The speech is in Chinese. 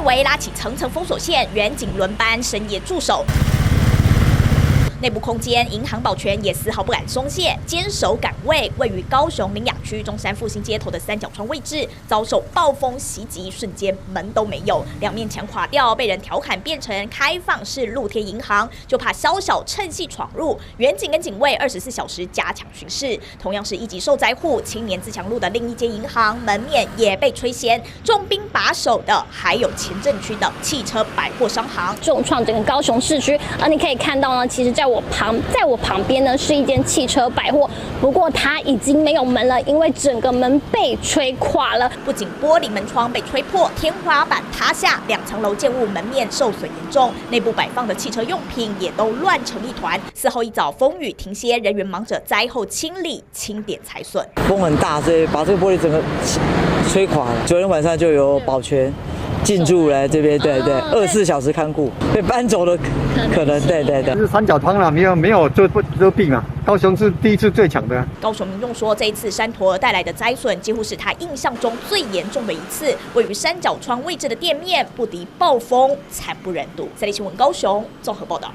围拉起层层封锁线，远警轮班深夜驻守。 内部空间，银行保全也丝毫不敢松懈，坚守岗位。位于高雄苓雅区中山复兴街头的三角窗位置，遭受暴风袭击，瞬间门都没有，两面墙垮掉，被人调侃变成开放式露天银行，就怕宵小趁隙闯入。远警跟警卫24小时加强巡视。同样是一级受灾户，青年自强路的另一间银行门面也被吹掀，重兵把守的还有前镇区的汽车百货商行，重创整个高雄市区。而你可以看到呢，其实在我旁边呢是一间汽车百货，不过它已经没有门了，因为整个门被吹垮了。不仅玻璃门窗被吹破，天花板塌下，2层楼建物门面受损严重，内部摆放的汽车用品也都乱成一团。4号一早风雨停歇，人员忙着灾后清理清点财损。风很大，所以把这个玻璃整个吹垮了。昨天晚上就有保全进驻来这边，对，24小时看顾，被搬走的可能，对。是三角窗了，没有遮蔽嘛。高雄是第一次最强的。高雄民众说，这一次山陀带来的灾损，几乎是他印象中最严重的一次。位于三角窗位置的店面，不敌暴风，惨不忍睹。三立新闻高雄综合报道。